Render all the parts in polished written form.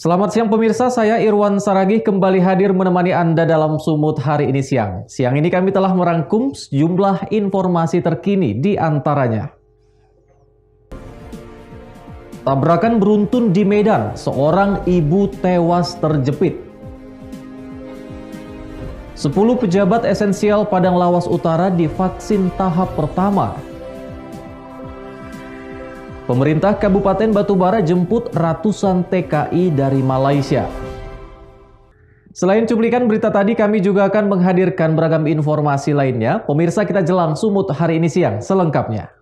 Selamat siang pemirsa, saya Irwan Saragih kembali hadir menemani Anda dalam Sumut hari ini siang. Siang ini kami telah merangkum sejumlah informasi terkini di antaranya. Tabrakan beruntun di Medan, seorang ibu tewas terjepit. 10 pejabat esensial Padang Lawas Utara divaksin tahap pertama. Pemerintah Kabupaten Batubara jemput ratusan TKI dari Malaysia. Selain cuplikan berita tadi, kami juga akan menghadirkan beragam informasi lainnya. Pemirsa, kita jelang Sumut hari ini siang selengkapnya.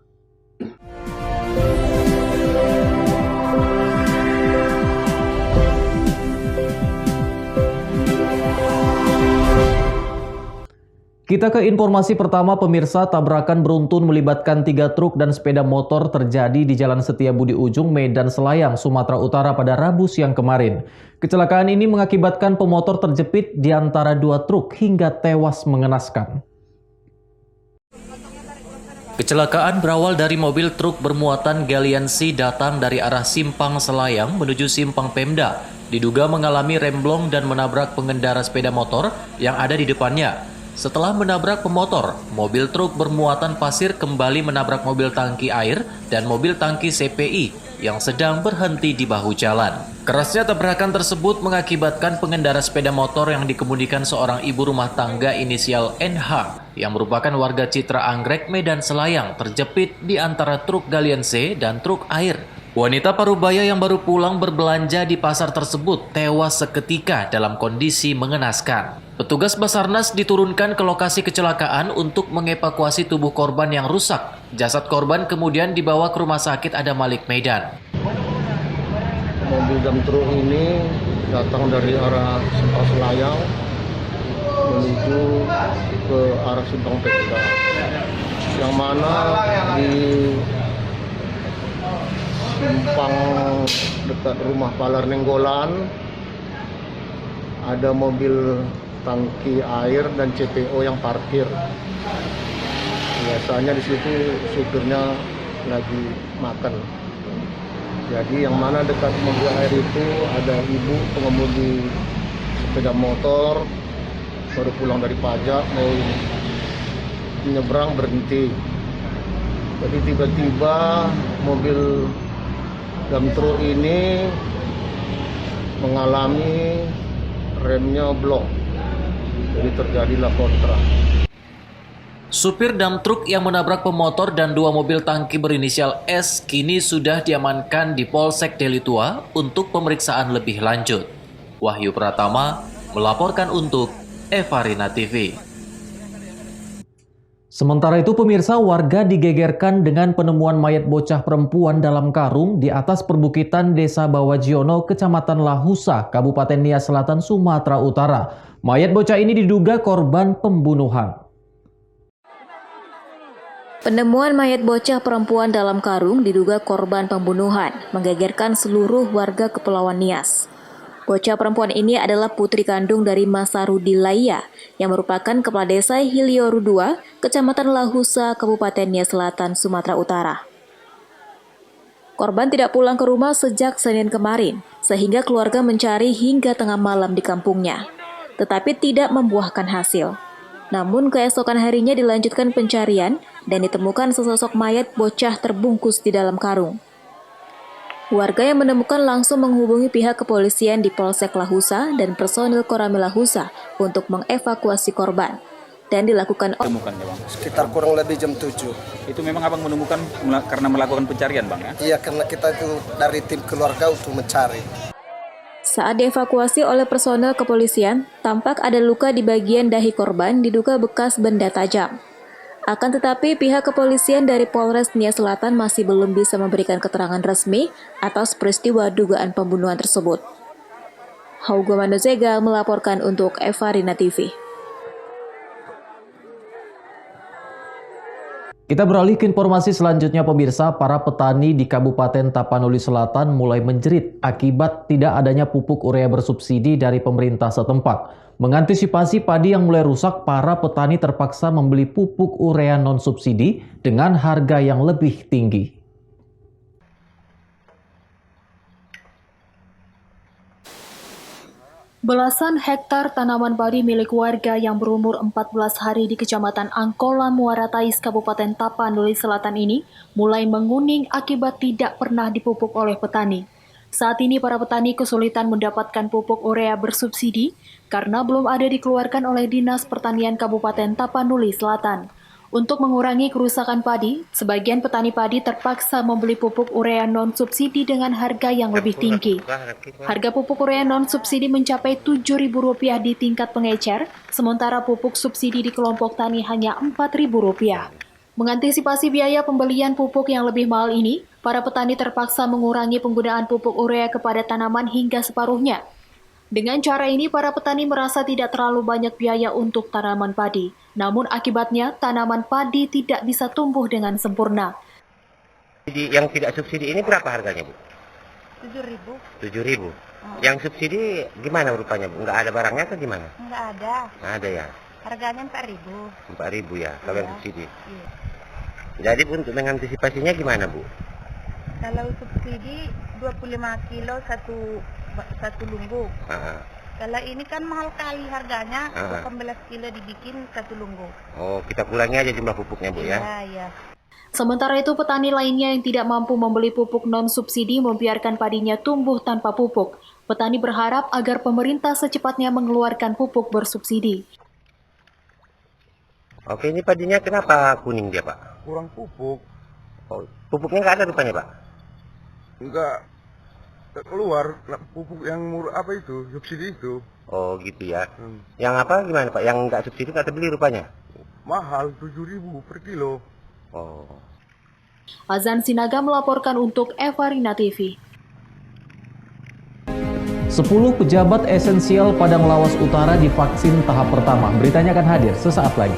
Kita ke informasi pertama pemirsa, tabrakan beruntun melibatkan 3 truk dan sepeda motor terjadi di Jalan Setiabudi Ujung, Medan Selayang, Sumatera Utara pada Rabu siang kemarin. Kecelakaan ini mengakibatkan pemotor terjepit di antara 2 truk hingga tewas mengenaskan. Kecelakaan berawal dari mobil truk bermuatan galiansi datang dari arah Simpang Selayang menuju Simpang Pemda. Diduga mengalami remblong dan menabrak pengendara sepeda motor yang ada di depannya. Setelah menabrak pemotor, mobil truk bermuatan pasir kembali menabrak mobil tangki air dan mobil tangki CPI yang sedang berhenti di bahu jalan. Kerasnya tabrakan tersebut mengakibatkan pengendara sepeda motor yang dikemudikan seorang ibu rumah tangga inisial NH yang merupakan warga Citra Anggrek, Medan Selayang terjepit di antara truk galian C dan truk air. Wanita parubaya yang baru pulang berbelanja di pasar tersebut tewas seketika dalam kondisi mengenaskan. Petugas Basarnas diturunkan ke lokasi kecelakaan untuk mengevakuasi tubuh korban yang rusak. Jasad korban kemudian dibawa ke Rumah Sakit Adam Malik Medan. Mobil dump truck ini datang dari arah Simpang Selayang menuju ke arah Simpang Pemda, yang mana di simpang dekat rumah Palar Nenggolan ada mobil tangki air dan CPO yang parkir. Biasanya di situ supirnya lagi makan. Jadi yang mana dekat mobil air itu ada ibu pengemudi sepeda motor baru pulang dari pajak mau menyeberang berhenti. Jadi tiba-tiba mobil dump truck ini mengalami remnya blok. Jadi terjadilah kontra. Supir dump truk yang menabrak pemotor dan 2 mobil tangki berinisial S kini sudah diamankan di Polsek Delitua untuk pemeriksaan lebih lanjut. Wahyu Pratama melaporkan untuk Evarina TV. Sementara itu pemirsa, warga digegerkan dengan penemuan mayat bocah perempuan dalam karung di atas perbukitan Desa Bawajiono, Kecamatan Lahusa, Kabupaten Nias Selatan, Sumatera Utara. Mayat bocah ini diduga korban pembunuhan. Penemuan mayat bocah perempuan dalam karung diduga korban pembunuhan, menggegerkan seluruh warga Kepulauan Nias. Bocah perempuan ini adalah putri kandung dari Masarudi Laya, yang merupakan Kepala Desa Hilioru II, Kecamatan Lahusa, Kabupaten Nias Selatan, Sumatera Utara. Korban tidak pulang ke rumah sejak Senin kemarin, sehingga keluarga mencari hingga tengah malam di kampungnya, tetapi tidak membuahkan hasil. Namun keesokan harinya dilanjutkan pencarian dan ditemukan sesosok mayat bocah terbungkus di dalam karung. Warga yang menemukan langsung menghubungi pihak kepolisian di Polsek Lahusa dan personil Koramil Lahusa untuk mengevakuasi korban dan dilakukan sekitar kurang lebih jam 7. Itu memang abang menemukan karena melakukan pencarian bang ya? Iya, karena kita itu dari tim keluarga untuk mencari. Saat dievakuasi oleh personel kepolisian, tampak ada luka di bagian dahi korban diduga bekas benda tajam. Akan tetapi pihak kepolisian dari Polres Nias Selatan masih belum bisa memberikan keterangan resmi atas peristiwa dugaan pembunuhan tersebut. Haugo Manozega melaporkan untuk Evarina TV. Kita beralih ke informasi selanjutnya pemirsa, para petani di Kabupaten Tapanuli Selatan mulai menjerit akibat tidak adanya pupuk urea bersubsidi dari pemerintah setempat. Mengantisipasi padi yang mulai rusak, para petani terpaksa membeli pupuk urea non-subsidi dengan harga yang lebih tinggi. Belasan hektar tanaman padi milik warga yang berumur 14 hari di Kecamatan Angkola, Muara Tais, Kabupaten Tapanuli Selatan ini mulai menguning akibat tidak pernah dipupuk oleh petani. Saat ini para petani kesulitan mendapatkan pupuk urea bersubsidi karena belum ada dikeluarkan oleh Dinas Pertanian Kabupaten Tapanuli Selatan. Untuk mengurangi kerusakan padi, sebagian petani padi terpaksa membeli pupuk urea non-subsidi dengan harga yang lebih tinggi. Harga pupuk urea non-subsidi mencapai Rp7.000 di tingkat pengecer, sementara pupuk subsidi di kelompok tani hanya Rp4.000. Mengantisipasi biaya pembelian pupuk yang lebih mahal ini, para petani terpaksa mengurangi penggunaan pupuk urea kepada tanaman hingga separuhnya. Dengan cara ini, para petani merasa tidak terlalu banyak biaya untuk tanaman padi. Namun akibatnya, tanaman padi tidak bisa tumbuh dengan sempurna. Yang tidak subsidi ini berapa harganya, Bu? 7.000. 7.000. Yang subsidi gimana rupanya, Bu? Nggak ada barangnya atau gimana? Nggak ada. Nggak ada ya? Harganya 4.000. 4.000 ya, kalau yang subsidi. Iya. Jadi untuk mengantisipasinya gimana, Bu? Kalau subsidi 25 kilo satu lunggu. Kalau ini kan mahal kali harganya, 18 kilo dibikin satu lunggu. Oh, kita kurangi aja jumlah pupuknya, Bu ya? Iya. Sementara itu, petani lainnya yang tidak mampu membeli pupuk non-subsidi membiarkan padinya tumbuh tanpa pupuk. Petani berharap agar pemerintah secepatnya mengeluarkan pupuk bersubsidi. Oke, ini padinya kenapa kuning dia, Pak? Kurang pupuk, Oh, pupuknya nggak ada rupanya, Pak? nggak keluar pupuk yang murah apa itu, subsidi itu. Oh, gitu ya. Yang apa gimana, Pak? Yang nggak subsidi nggak terbeli rupanya? Mahal, 7.000 per kilo. Oh. Azan Sinaga melaporkan untuk Evarina TV. 10 pejabat esensial Padang Lawas Utara divaksin tahap pertama. Beritanya akan hadir sesaat lagi.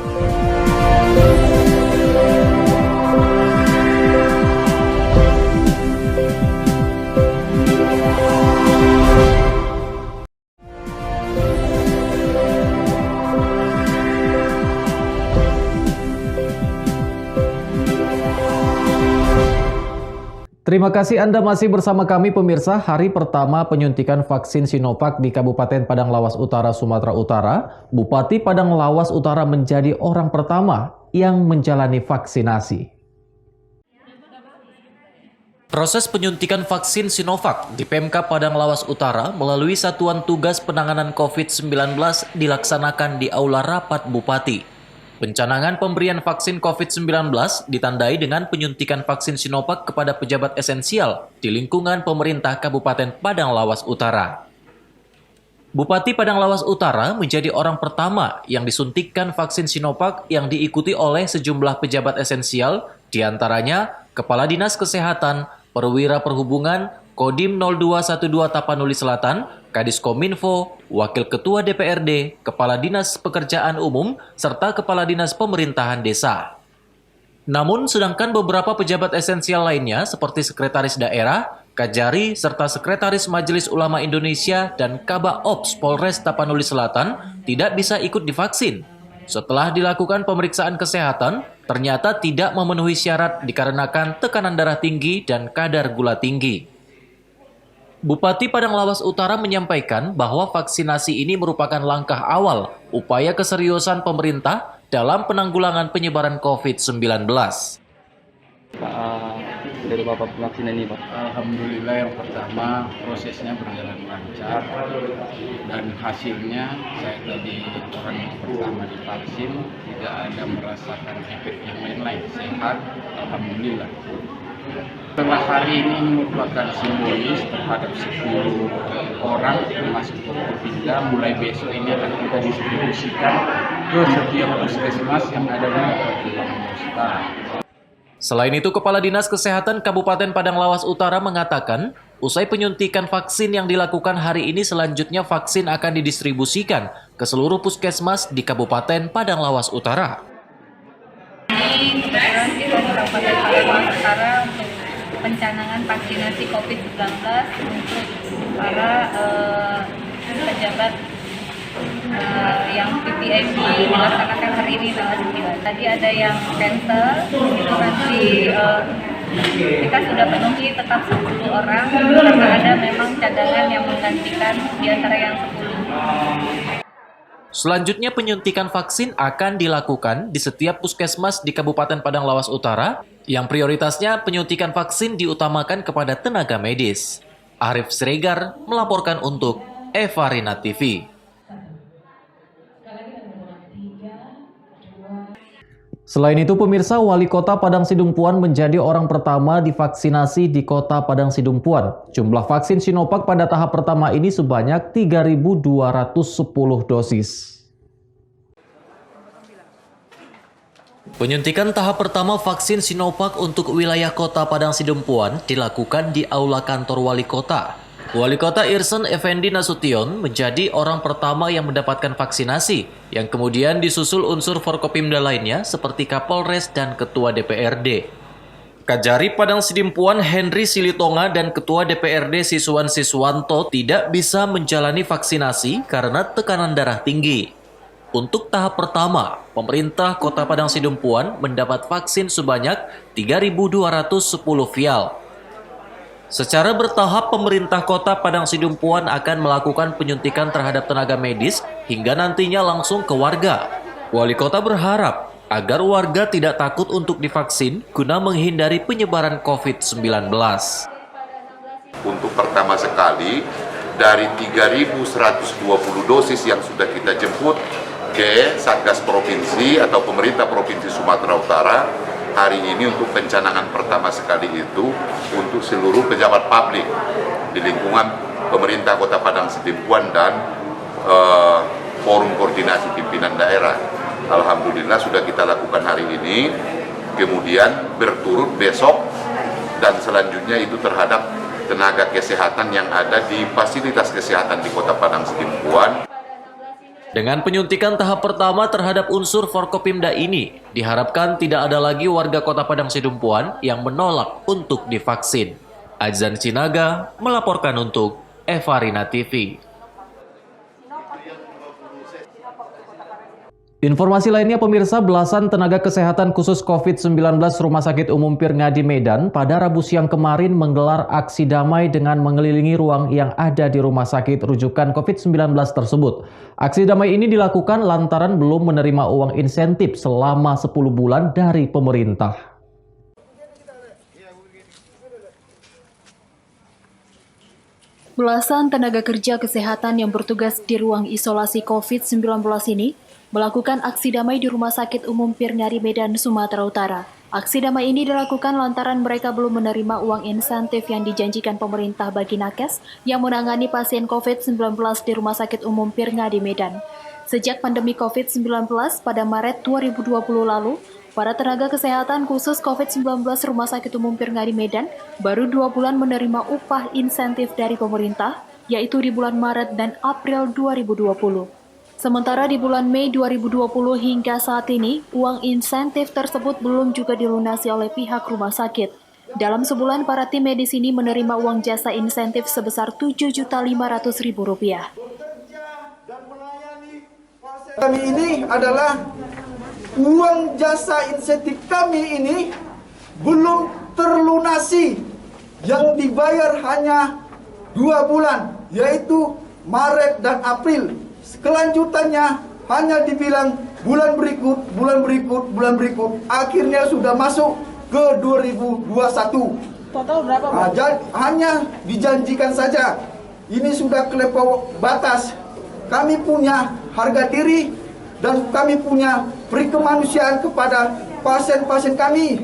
Terima kasih Anda masih bersama kami pemirsa. Hari pertama penyuntikan vaksin Sinovac di Kabupaten Padang Lawas Utara, Sumatera Utara, Bupati Padang Lawas Utara menjadi orang pertama yang menjalani vaksinasi. Proses penyuntikan vaksin Sinovac di PMK Padang Lawas Utara melalui Satuan Tugas Penanganan COVID-19 dilaksanakan di Aula Rapat Bupati. Pencanangan pemberian vaksin COVID-19 ditandai dengan penyuntikan vaksin Sinovac kepada pejabat esensial di lingkungan pemerintah Kabupaten Padang Lawas Utara. Bupati Padang Lawas Utara menjadi orang pertama yang disuntikkan vaksin Sinovac yang diikuti oleh sejumlah pejabat esensial, diantaranya Kepala Dinas Kesehatan, Perwira Perhubungan, Kodim 0212 Tapanuli Selatan, Kadis Kominfo, Wakil Ketua DPRD, Kepala Dinas Pekerjaan Umum, serta Kepala Dinas Pemerintahan Desa. Namun, sedangkan beberapa pejabat esensial lainnya seperti Sekretaris Daerah, Kajari, serta Sekretaris Majelis Ulama Indonesia dan Kabak Ops Polres Tapanuli Selatan tidak bisa ikut divaksin. Setelah dilakukan pemeriksaan kesehatan, ternyata tidak memenuhi syarat dikarenakan tekanan darah tinggi dan kadar gula tinggi. Bupati Padang Lawas Utara menyampaikan bahwa vaksinasi ini merupakan langkah awal upaya keseriusan pemerintah dalam penanggulangan penyebaran COVID-19. Dari Bapak vaksin ini, Pak? Alhamdulillah, yang pertama prosesnya berjalan lancar dan hasilnya saya tadi orang yang pertama divaksin tidak ada merasakan efek yang lain-lain, sehat, alhamdulillah. Setelah hari ini merupakan simbolis terhadap 10 orang termasuk Kopinda, mulai besok ini akan kita distribusikan ke setiap puskesmas yang ada di Kabupaten Padang Lawas Utara. Selain itu, Kepala Dinas Kesehatan Kabupaten Padang Lawas Utara mengatakan, usai penyuntikan vaksin yang dilakukan hari ini, selanjutnya vaksin akan didistribusikan ke seluruh puskesmas di Kabupaten Padang Lawas Utara. Ini kebetulan kita di Kabupaten Padang Lawas Utara untuk pencanangan vaksinasi COVID-19 untuk para pejabat yang PPMD dilaksanakan hari ini tanggal 9. Tadi ada yang cancel, itu nanti kita sudah penuhi tetap 10 orang karena ada memang cadangan yang menggantikan di antara yang 10 Selanjutnya penyuntikan vaksin akan dilakukan di setiap puskesmas di Kabupaten Padang Lawas Utara yang prioritasnya penyuntikan vaksin diutamakan kepada tenaga medis. Arif Siregar melaporkan untuk Evarina TV. Selain itu, pemirsa, Wali Kota Padang Sidempuan menjadi orang pertama divaksinasi di Kota Padang Sidempuan. Jumlah vaksin Sinovac pada tahap pertama ini sebanyak 3.210 dosis. Penyuntikan tahap pertama vaksin Sinovac untuk wilayah Kota Padang Sidempuan dilakukan di Aula Kantor Wali Kota. Wali Kota Irsen Effendi Nasution menjadi orang pertama yang mendapatkan vaksinasi, yang kemudian disusul unsur Forkopimda lainnya seperti Kapolres dan Ketua DPRD. Kajari Padang Sidempuan Henry Silitonga dan Ketua DPRD Siswan Siswanto tidak bisa menjalani vaksinasi karena tekanan darah tinggi. Untuk tahap pertama, pemerintah Kota Padang Sidempuan mendapat vaksin sebanyak 3.210 vial. Secara bertahap, pemerintah Kota Padang Sidempuan akan melakukan penyuntikan terhadap tenaga medis hingga nantinya langsung ke warga. Wali Kota berharap agar warga tidak takut untuk divaksin guna menghindari penyebaran COVID-19. Untuk pertama sekali, dari 3.120 dosis yang sudah kita jemput ke Satgas Provinsi atau pemerintah Provinsi Sumatera Utara, hari ini untuk pencanangan pertama sekali itu untuk seluruh pejabat publik di lingkungan pemerintah Kota Padang Sidempuan dan forum koordinasi pimpinan daerah. Alhamdulillah sudah kita lakukan hari ini, kemudian berturut besok dan selanjutnya itu terhadap tenaga kesehatan yang ada di fasilitas kesehatan di Kota Padang Sidempuan. Dengan penyuntikan tahap pertama terhadap unsur Forkopimda ini, diharapkan tidak ada lagi warga Kota Padang Sidempuan yang menolak untuk divaksin. Azan Sinaga melaporkan untuk Evarina TV. Informasi lainnya, pemirsa, belasan tenaga kesehatan khusus COVID-19 Rumah Sakit Umum Pirngadi Medan pada Rabu siang kemarin menggelar aksi damai dengan mengelilingi ruang yang ada di rumah sakit rujukan COVID-19 tersebut. Aksi damai ini dilakukan lantaran belum menerima uang insentif selama 10 bulan dari pemerintah. Belasan tenaga kerja kesehatan yang bertugas di ruang isolasi COVID-19 ini melakukan aksi damai di Rumah Sakit Umum Pirngadi Medan, Sumatera Utara. Aksi damai ini dilakukan lantaran mereka belum menerima uang insentif yang dijanjikan pemerintah bagi nakes yang menangani pasien COVID-19 di Rumah Sakit Umum Pirngadi Medan. Sejak pandemi COVID-19 pada Maret 2020 lalu, para tenaga kesehatan khusus COVID-19 Rumah Sakit Umum Pirngadi Medan baru 2 bulan menerima upah insentif dari pemerintah, yaitu di bulan Maret dan April 2020. Sementara di bulan Mei 2020 hingga saat ini, uang insentif tersebut belum juga dilunasi oleh pihak rumah sakit. Dalam sebulan, para tim medis ini menerima uang jasa insentif sebesar Rp7.500.000. Kami ini adalah uang jasa insentif kami ini belum terlunasi, yang dibayar hanya 2 bulan, yaitu Maret dan April. Kelanjutannya hanya dibilang bulan berikut, akhirnya sudah masuk ke 2021. Total berapa, Pak? Hanya dijanjikan saja. Ini sudah kelepau batas. Kami punya harga diri dan kami punya peri kemanusiaan kepada pasien-pasien kami.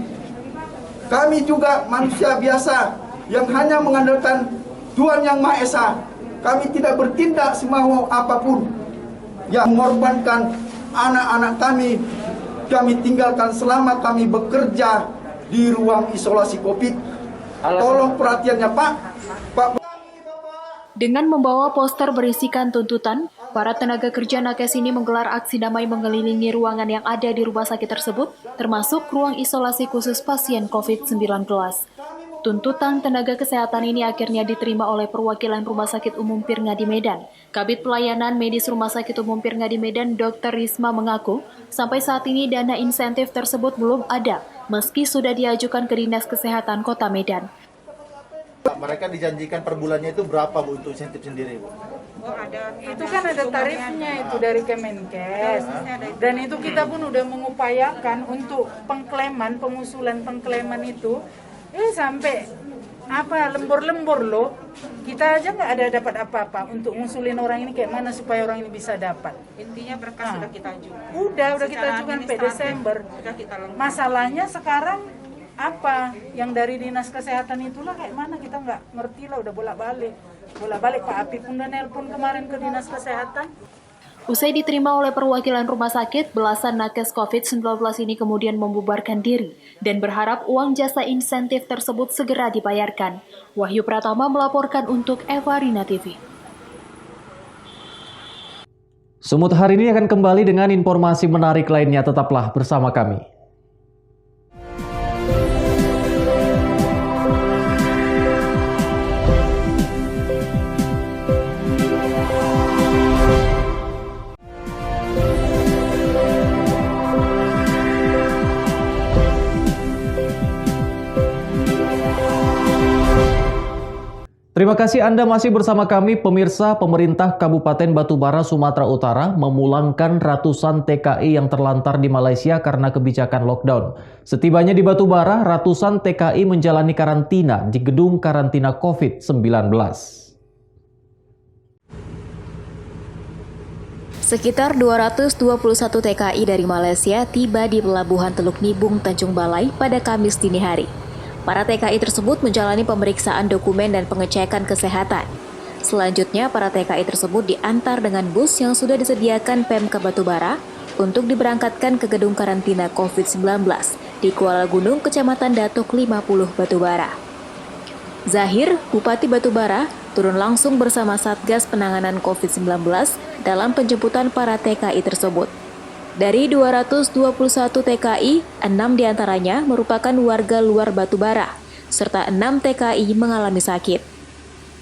Kami juga manusia biasa yang hanya mengandalkan Tuhan Yang Maha Esa. Kami tidak bertindak semau apapun. Yang mengorbankan anak-anak kami tinggalkan selama kami bekerja di ruang isolasi COVID. Tolong perhatiannya, Pak. Dengan membawa poster berisikan tuntutan, para tenaga kerja nakes ini menggelar aksi damai mengelilingi ruangan yang ada di rumah sakit tersebut, termasuk ruang isolasi khusus pasien COVID-19. Tuntutan tenaga kesehatan ini akhirnya diterima oleh perwakilan Rumah Sakit Umum Pirngadi Medan. Kabid Pelayanan Medis Rumah Sakit Umum Pirngadi Medan, Dr. Risma mengaku, sampai saat ini dana insentif tersebut belum ada, meski sudah diajukan ke Dinas Kesehatan Kota Medan. Mereka dijanjikan per bulannya itu berapa, Bu, untuk insentif sendiri, Bu? Itu kan ada tarifnya itu dari Kemenkes. Dan itu kita pun udah mengupayakan untuk pengklaiman, pengusulan pengklaiman itu sampai lembur-lembur loh. Kita aja nggak ada dapat apa-apa untuk ngusulin orang ini kayak mana supaya orang ini bisa dapat. Intinya berkas sudah kita ajukan. Udah kita ajukan sampai Desember. Masalahnya sekarang apa yang dari dinas kesehatan itulah kayak mana kita nggak ngerti lah, udah bolak-balik Pak Api pun udah nelpon kemarin ke dinas kesehatan. Usai diterima oleh perwakilan rumah sakit, belasan nakes COVID-19 ini kemudian membubarkan diri dan berharap uang jasa insentif tersebut segera dibayarkan. Wahyu Pratama melaporkan untuk Evarina TV. Sumut hari ini akan kembali dengan informasi menarik lainnya, tetaplah bersama kami. Terima kasih Anda masih bersama kami, pemirsa. Pemerintah Kabupaten Batubara, Sumatera Utara memulangkan ratusan TKI yang terlantar di Malaysia karena kebijakan lockdown. Setibanya di Batubara, ratusan TKI menjalani karantina di gedung karantina COVID-19. Sekitar 221 TKI dari Malaysia tiba di Pelabuhan Teluk Nibung, Tanjung Balai pada Kamis dini hari. Para TKI tersebut menjalani pemeriksaan dokumen dan pengecekan kesehatan. Selanjutnya, para TKI tersebut diantar dengan bus yang sudah disediakan Pemkab Batubara untuk diberangkatkan ke gedung karantina COVID-19 di Kuala Gunung, Kecamatan Datuk 50, Batubara. Zahir, Bupati Batubara, turun langsung bersama Satgas Penanganan COVID-19 dalam penjemputan para TKI tersebut. Dari 221 TKI, 6 diantaranya merupakan warga luar Batubara, serta 6 TKI mengalami sakit.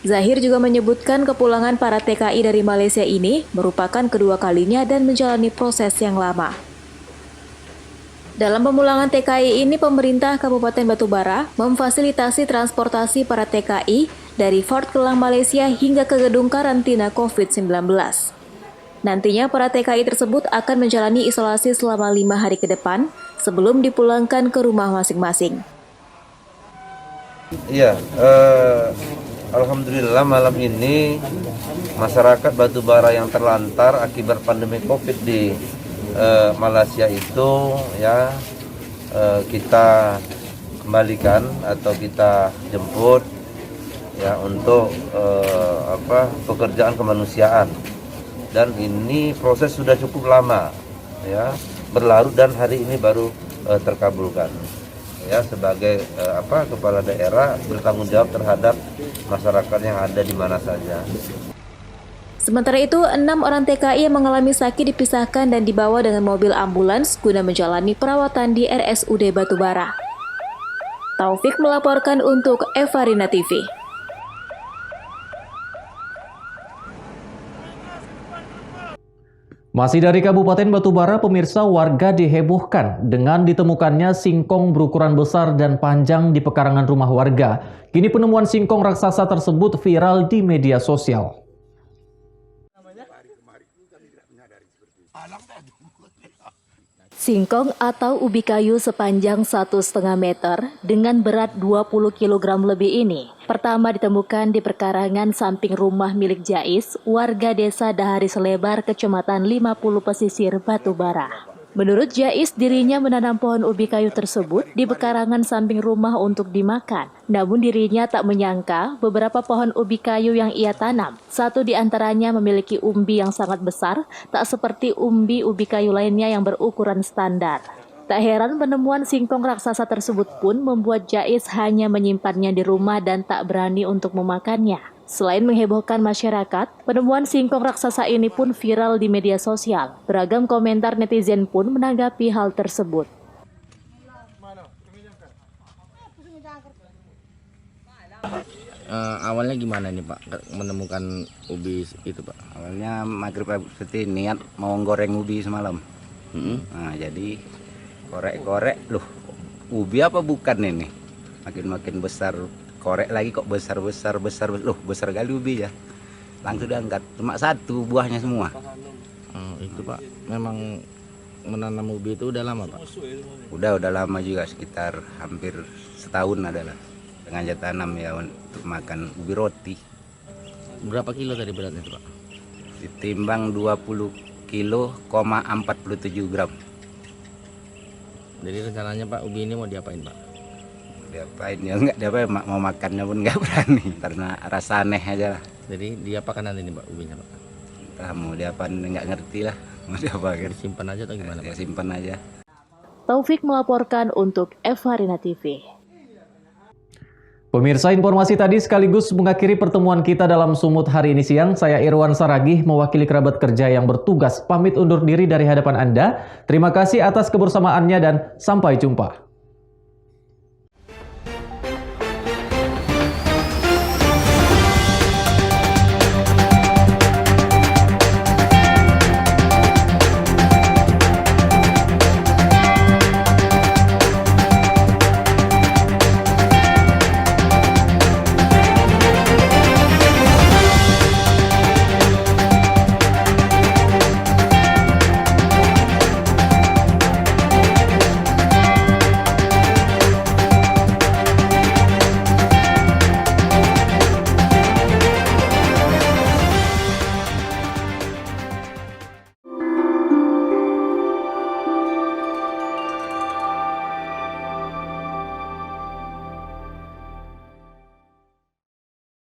Zahir juga menyebutkan kepulangan para TKI dari Malaysia ini merupakan kedua kalinya dan menjalani proses yang lama. Dalam pemulangan TKI ini, pemerintah Kabupaten Batubara memfasilitasi transportasi para TKI dari Fort Kelang, Malaysia hingga ke gedung karantina COVID-19. Nantinya para TKI tersebut akan menjalani isolasi selama 5 hari ke depan sebelum dipulangkan ke rumah masing-masing. Iya, alhamdulillah malam ini masyarakat Batubara yang terlantar akibat pandemi COVID di Malaysia itu ya kita kembalikan atau kita jemput ya untuk pekerjaan kemanusiaan. Dan ini proses sudah cukup lama ya berlarut dan hari ini baru terkabulkan ya sebagai kepala daerah bertanggung jawab terhadap masyarakat yang ada di mana saja. Sementara itu, 6 orang TKI yang mengalami sakit dipisahkan dan dibawa dengan mobil ambulans guna menjalani perawatan di RSUD Batubara. Taufik melaporkan untuk Evarina TV. Masih dari Kabupaten Batubara, pemirsa, warga dihebohkan dengan ditemukannya singkong berukuran besar dan panjang di pekarangan rumah warga. Kini penemuan singkong raksasa tersebut viral di media sosial. Singkong atau ubi kayu sepanjang 1,5 meter dengan berat 20 kg lebih ini pertama ditemukan di perkarangan samping rumah milik Jais, warga desa Dahari Selebar, Kecamatan 50 Pesisir, Batubara. Menurut Jais, dirinya menanam pohon ubi kayu tersebut di pekarangan samping rumah untuk dimakan. Namun dirinya tak menyangka beberapa pohon ubi kayu yang ia tanam, satu di antaranya memiliki umbi yang sangat besar, tak seperti umbi ubi kayu lainnya yang berukuran standar. Tak heran penemuan singkong raksasa tersebut pun membuat Jais hanya menyimpannya di rumah dan tak berani untuk memakannya. Selain menghebohkan masyarakat, penemuan singkong raksasa ini pun viral di media sosial. Beragam komentar netizen pun menanggapi hal tersebut. Awalnya gimana nih Pak menemukan ubi itu Pak? Awalnya maghrib seperti niat mau goreng ubi semalam. Nah jadi korek-korek, loh ubi apa bukan ini? Makin besar. Korek lagi kok besar, loh besar kali ubi ya. langsung diangkat. Cuma satu buahnya semua. Itu Pak, memang menanam ubi itu udah lama Pak? Udah lama juga, sekitar hampir setahun adalah sengaja tanam ya untuk makan ubi roti. Berapa kilo tadi beratnya itu Pak? Ditimbang 20 kilo, 47 gram. Jadi rencananya Pak, ubi ini mau diapain Pak? Diapain ya, enggak diapain, mau makannya pun nggak berani karena rasa aneh aja lah. Jadi diapakan nanti nih Pak ubinya Pak? Entah mau diapain, nggak ngerti lah mau diapain. Simpan aja atau gimana Pak? Ya, simpan aja. Taufik melaporkan untuk Evarina TV. Pemirsa, informasi tadi sekaligus mengakhiri pertemuan kita dalam Sumut hari ini siang. Saya Irwan Saragih mewakili kerabat kerja yang bertugas pamit undur diri dari hadapan Anda. Terima kasih atas kebersamaannya dan sampai jumpa.